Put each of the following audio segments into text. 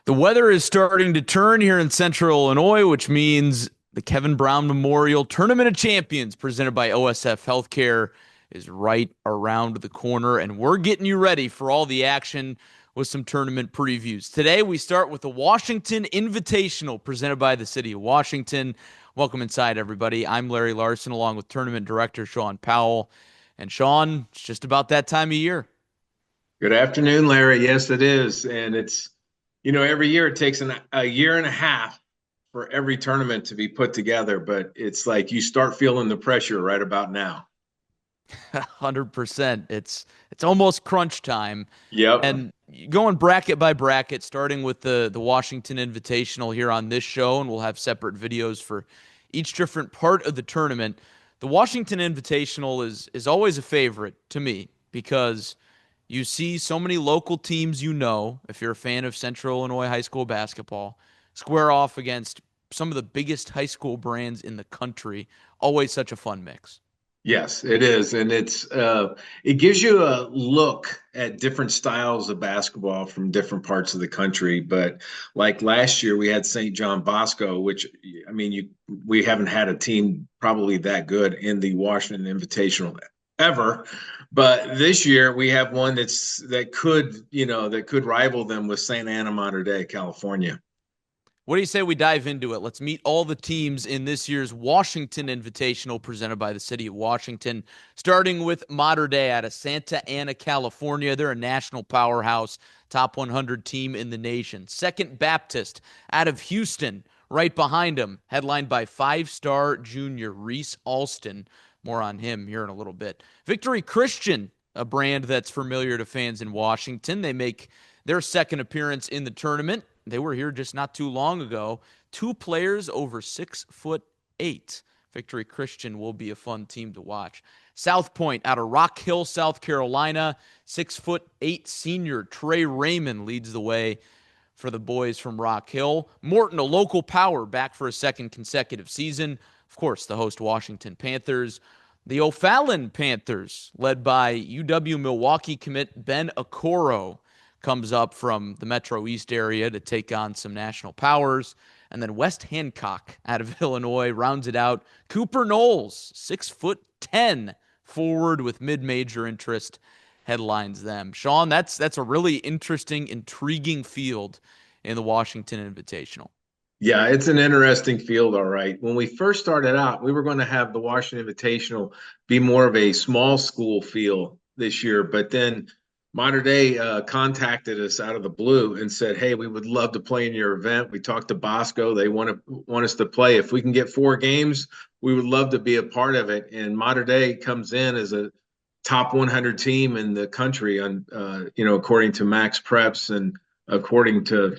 The weather is starting to turn here in central Illinois, which means the Kevin Brown Memorial Tournament of Champions presented by OSF Healthcare is right around the corner, and we're getting you ready for all the action with some tournament previews. Today, we start with the Washington Invitational presented by the City of Washington. Welcome inside, everybody. I'm Larry Larson, along with Tournament Director Shawn Powell. And Shawn, it's just about that time of year. Good afternoon, Larry. Yes, it is. And every year it takes a year and a half for every tournament to be put together, but it's like you start feeling the pressure right about now. 100%. It's almost crunch time. Yep. And going bracket by bracket, starting with the Washington Invitational here on this show, and we'll have separate videos for each different part of the tournament. The Washington Invitational is always a favorite to me because you see so many local teams if you're a fan of Central Illinois high school basketball, square off against some of the biggest high school brands in the country. Always such a fun mix. Yes, it is. And it gives you a look at different styles of basketball from different parts of the country. But like last year, we had St. John Bosco, which we haven't had a team probably that good in the Washington Invitational ever. But this year we have one that could rival them with Santa Ana Mater Dei, California. What do you say we dive into it? Let's meet all the teams in this year's Washington Invitational presented by the City of Washington, starting with Mater Dei out of Santa Ana, California. They're a national powerhouse, top 100 team in the nation. Second Baptist out of Houston, right behind them, headlined by five-star junior Reese Alston. More on him here in a little bit. Victory Christian, a brand that's familiar to fans in Washington. They make their second appearance in the tournament. They were here just not too long ago. Two players over 6'8". Victory Christian will be a fun team to watch. South Point out of Rock Hill, South Carolina. 6'8" senior Trey Raymond leads the way for the boys from Rock Hill. Morton, a local power, back for a second consecutive season. Of course, the host Washington Panthers. The O'Fallon Panthers, led by UW Milwaukee commit Ben Okoro, comes up from the Metro East area to take on some national powers. And then West Hancock out of Illinois rounds it out. Cooper Knowles, 6'10", forward with mid-major interest, headlines them. Shawn, that's a really interesting, intriguing field in the Washington Invitational. Yeah, it's an interesting field, all right. When we first started out, we were going to have the Washington Invitational be more of a small school feel this year, but then Mater Dei contacted us out of the blue and said, "Hey, we would love to play in your event." We talked to Bosco; they want us to play. If we can get 4 games, we would love to be a part of it. And Mater Dei comes in as a top 100 team in the country, on according to Max Preps and according to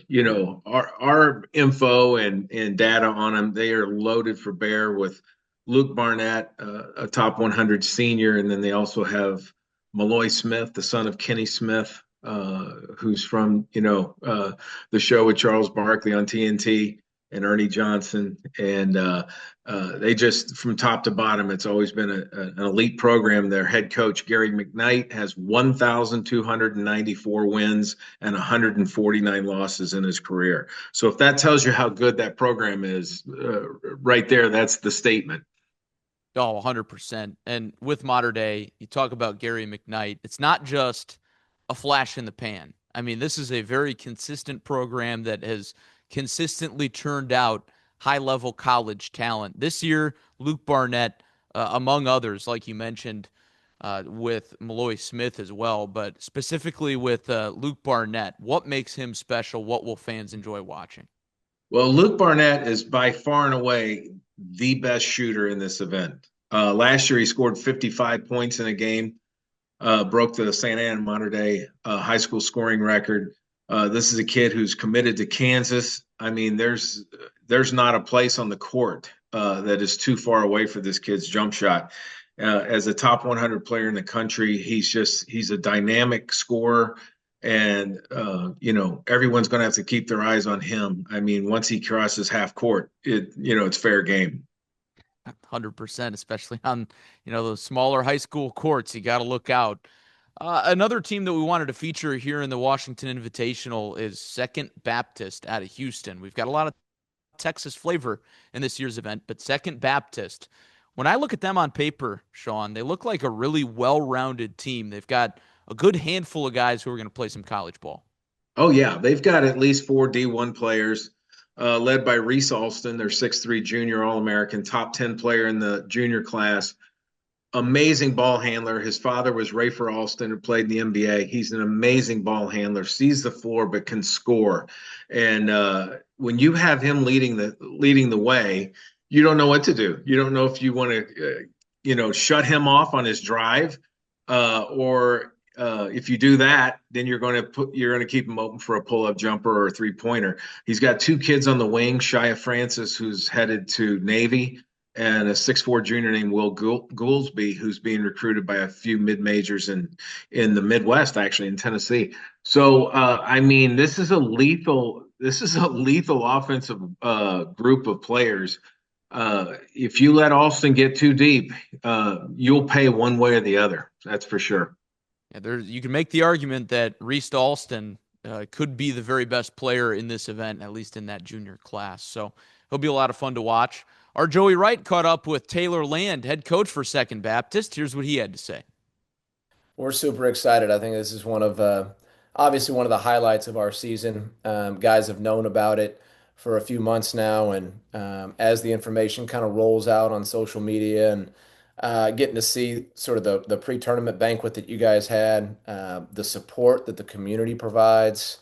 our info and data on them. They are loaded for bear with Luke Barnett, a top 100 senior, and then they also have Malloy Smith, the son of Kenny Smith, who's from the show with Charles Barkley on TNT, and Ernie Johnson. And they just, from top to bottom, it's always been an elite program. Their head coach, Gary McKnight, has 1,294 wins and 149 losses in his career. So if that tells you how good that program is, right there, that's the statement. Oh, 100%. And with Mater Dei, you talk about Gary McKnight. It's not just a flash in the pan. I mean, this is a very consistent program that has consistently churned out high-level college talent. This year, Luke Barnett, among others, like you mentioned, with Malloy Smith as well, but specifically with Luke Barnett, what makes him special? What will fans enjoy watching? Well, Luke Barnett is by far and away the best shooter in this event. Last year, he scored 55 points in a game, broke the Santa Ana Mater Dei high school scoring record. This is a kid who's committed to Kansas. I mean, there's not a place on the court that is too far away for this kid's jump shot. As a top 100 player in the country, he's a dynamic scorer, and everyone's going to have to keep their eyes on him. I mean, once he crosses half court, it's fair game. 100%, especially on those smaller high school courts. You got to look out Another team that we wanted to feature here in the Washington Invitational is Second Baptist out of Houston. We've got a lot of Texas flavor in this year's event, but Second Baptist, when I look at them on paper, Shawn, they look like a really well-rounded team. They've got a good handful of guys who are going to play some college ball. Oh yeah, they've got at least four D1 players, led by Reese Alston, their 6'3" junior All-American, top 10 player in the junior class. Amazing ball handler. His father was Rafer Alston, who played in the NBA. He's an amazing ball handler, sees the floor but can score. And when you have him leading the way, you don't know what to do. You don't know if you want to, shut him off on his drive, or if you do that, then you're going to keep him open for a pull-up jumper or a three-pointer. He's got two kids on the wing, Shia Francis, who's headed to Navy, and a 6'4" junior named Will Goolsby, who's being recruited by a few mid-majors in the Midwest, actually in Tennessee. So, I mean, this is a lethal offensive group of players. If you let Alston get too deep, you'll pay one way or the other. That's for sure. Yeah, you can make the argument that Reese Alston could be the very best player in this event, at least in that junior class. So he'll be a lot of fun to watch. Our Joey Wright caught up with Taylor Land, head coach for Second Baptist. Here's what he had to say. We're super excited. I think this is obviously one of the highlights of our season. Guys have known about it for a few months now, and as the information kind of rolls out on social media and getting to see sort of the pre-tournament banquet that you guys had, the support that the community provides,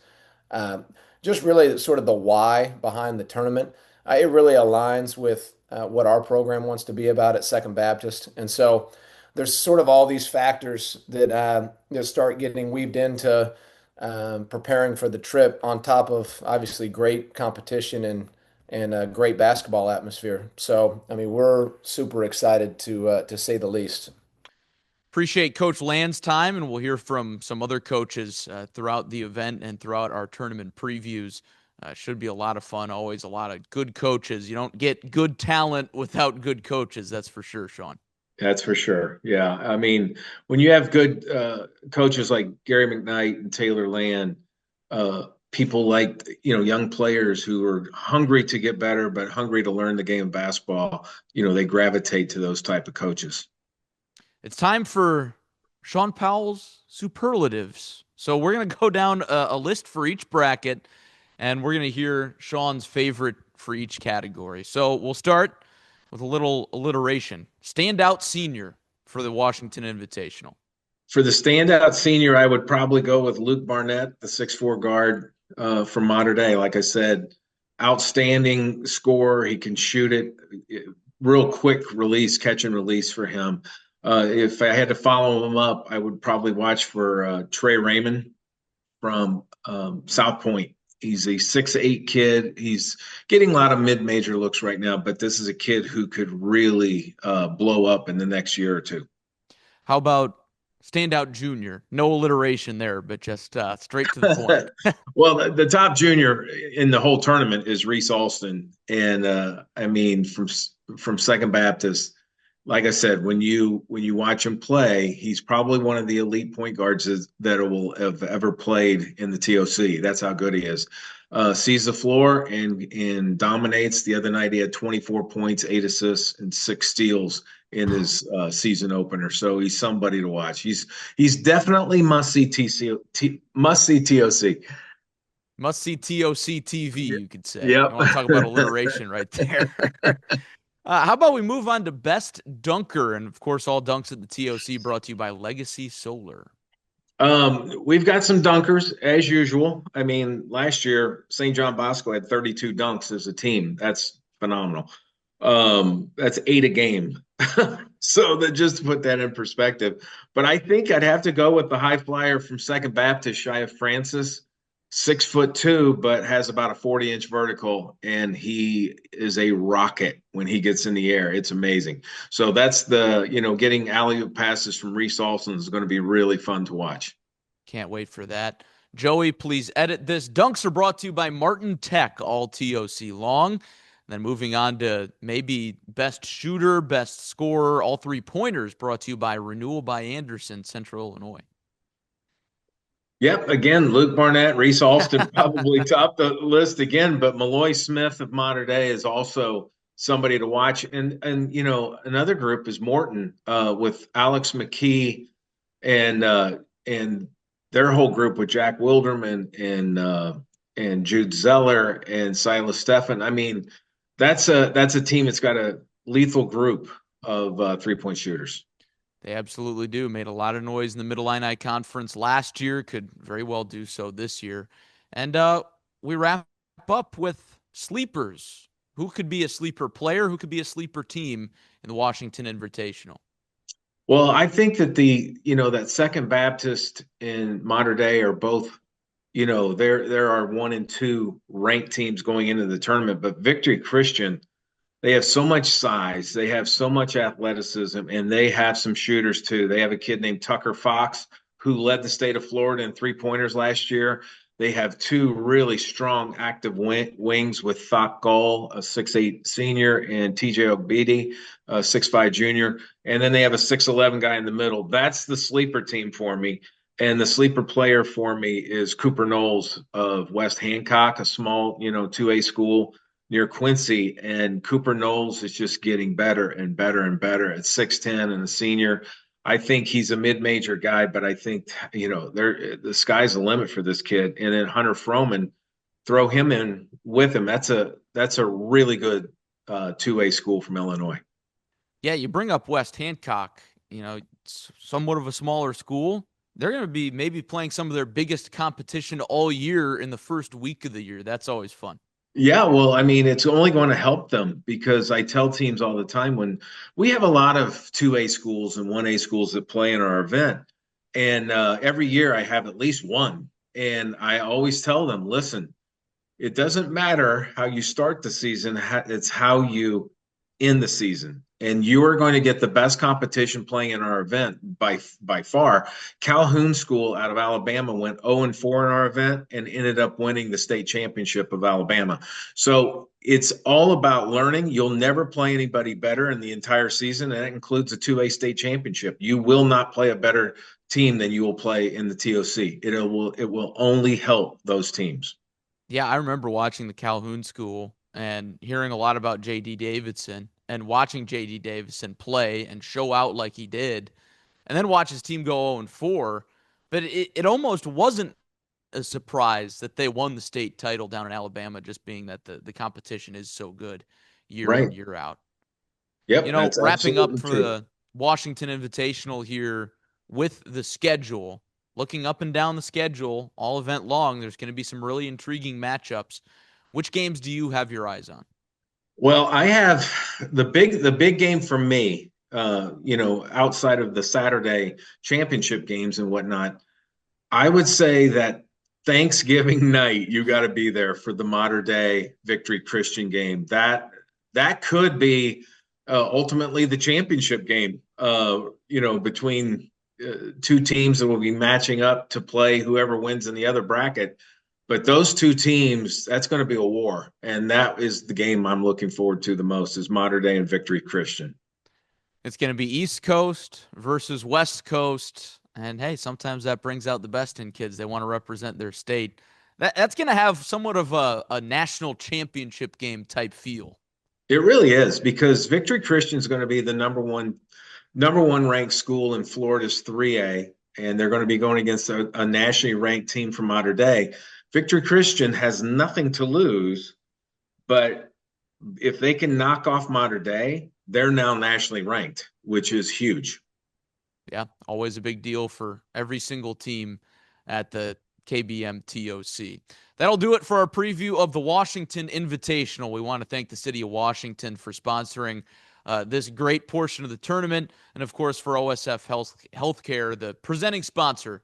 um, just really sort of the why behind the tournament. It really aligns with what our program wants to be about at Second Baptist, and so there's sort of all these factors that start getting weaved into preparing for the trip, on top of obviously great competition and a great basketball atmosphere. So, I mean, we're super excited to say the least. Appreciate Coach Land's time, and we'll hear from some other coaches throughout the event and throughout our tournament previews. Should be a lot of fun. Always a lot of good coaches. You don't get good talent without good coaches. That's for sure, Shawn. That's for sure. Yeah. I mean, when you have good coaches like Gary McKnight and Taylor Land, people like, young players who are hungry to get better, but hungry to learn the game of basketball, they gravitate to those type of coaches. It's time for Shawn Powell's superlatives. So we're going to go down a list for each bracket, and we're going to hear Shawn's favorite for each category. So we'll start with a little alliteration. Standout senior for the Washington Invitational. For the standout senior, I would probably go with Luke Barnett, the 6'4" guard from Mater Dei. Like I said, outstanding scorer. He can shoot it. Real quick release, catch and release for him. If I had to follow him up, I would probably watch for Trey Raymond from South Point. He's a 6'8" kid. He's getting a lot of mid-major looks right now, but this is a kid who could really blow up in the next year or two. How about standout junior? No alliteration there, but just straight to the point. Well, the top junior in the whole tournament is Reese Alston, and I mean from Second Baptist. Like I said, when you watch him play, he's probably one of the elite point guards that will have ever played in the TOC. That's how good he is. Sees the floor and dominates. The other night he had 24 points, 8 assists, and 6 steals in his season opener. So he's somebody to watch. He's definitely must see TOC. Must see TOC TV, you could say. Yep. You want to talk about alliteration right there. How about we move on to best dunker? And of course, all dunks at the TOC brought to you by Legacy Solar. We've got some dunkers as usual. I mean, last year St. John Bosco had 32 dunks as a team. That's phenomenal. That's 8 a game. So that just to put that in perspective. But I think I'd have to go with the high flyer from Second Baptist, Shia Francis. 6'2", but has about a 40-inch vertical, and he is a rocket when he gets in the air. It's amazing. So that's getting alley-oop passes from Reese Alston is going to be really fun to watch. Can't wait for that. Joey, please edit this. Dunks are brought to you by Martin Tech, all TOC long. And then moving on to maybe best shooter, best scorer, all 3-pointers brought to you by Renewal by Anderson, Central Illinois. Yep. Again, Luke Barnett, Reese Alston probably top the list again, but Malloy Smith of Mater Dei is also somebody to watch. And another group is Morton with Alex McKee and their whole group with Jack Wilderman and Jude Zeller and Silas Steffen. I mean, that's a team that's got a lethal group of 3-point shooters. They absolutely do. Made a lot of noise in the Middle Illini Conference last year. Could very well do so this year. And we wrap up with sleepers. Who could be a sleeper player? Who could be a sleeper team in the Washington Invitational? Well, I think that that Second Baptist and Mater Dei are both, there are 1 and 2 ranked teams going into the tournament, but Victory Christian, they have so much size, they have so much athleticism, and they have some shooters too. They have a kid named Tucker Fox who led the state of Florida in 3-pointers last year. They have 2 really strong active wings with Thok Gull, a 6'8" senior, and TJ Ogbidi, a 6'5" junior. And then they have a 6'11" guy in the middle. That's the sleeper team for me. And the sleeper player for me is Cooper Knowles of West Hancock, a small, 2A school near Quincy. And Cooper Knowles is just getting better and better and better at 6'10" and a senior. I think he's a mid-major guy, but I think the sky's the limit for this kid. And then Hunter Froman, throw him in with him. That's a really good 2A school from Illinois. Yeah, you bring up West Hancock. It's somewhat of a smaller school. They're going to be maybe playing some of their biggest competition all year in the first week of the year. That's always fun. Yeah, well, I mean, it's only going to help them because I tell teams all the time when we have a lot of 2A schools and 1A schools that play in our event. And every year I have at least one. And I always tell them, listen, it doesn't matter how you start the season, it's how you end the season. And you are going to get the best competition playing in our event by far. Calhoun School out of Alabama went 0-4 in our event and ended up winning the state championship of Alabama. So it's all about learning. You'll never play anybody better in the entire season, and that includes a 2A state championship. You will not play a better team than you will play in the TOC. It will only help those teams. Yeah, I remember watching the Calhoun School and hearing a lot about J.D. Davidson and watching J.D. Davidson play and show out like he did, and then watch his team go 0-4. But it almost wasn't a surprise that they won the state title down in Alabama, just being that the competition is so good year in, Right. year out. Yep, that's Wrapping up absolutely for true. the Washington Invitational here with the schedule, looking up and down the schedule all event long, there's going to be some really intriguing matchups. Which games do you have your eyes on? Well, I have the big game for me, outside of the Saturday championship games and whatnot. I would say that Thanksgiving night, you got to be there for the Mater Dei Victory Christian game. That could be ultimately the championship game. Between 2 teams that will be matching up to play whoever wins in the other bracket. But those 2 teams, that's going to be a war, and that is the game I'm looking forward to the most is Mater Dei and Victory Christian. It's going to be East Coast versus West Coast. And hey, sometimes that brings out the best in kids. They want to represent their state. That's going to have somewhat of a national championship game type feel. It really is because Victory Christian is going to be the number one ranked school in Florida's 3A, and they're going to be going against a nationally ranked team from Mater Dei. Victory Christian has nothing to lose, but if they can knock off Mater Dei, they're now nationally ranked, which is huge. Yeah, always a big deal for every single team at the KBM TOC. That'll do it for our preview of the Washington Invitational. We want to thank the city of Washington for sponsoring this great portion of the tournament, and of course for OSF Healthcare, the presenting sponsor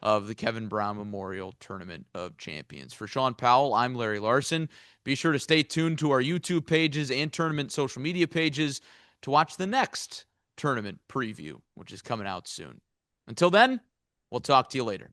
of the Kevin Brown Memorial Tournament of Champions. For Shawn Powell, I'm Larry Larson. Be sure to stay tuned to our YouTube pages and tournament social media pages to watch the next tournament preview, which is coming out soon. Until then, we'll talk to you later.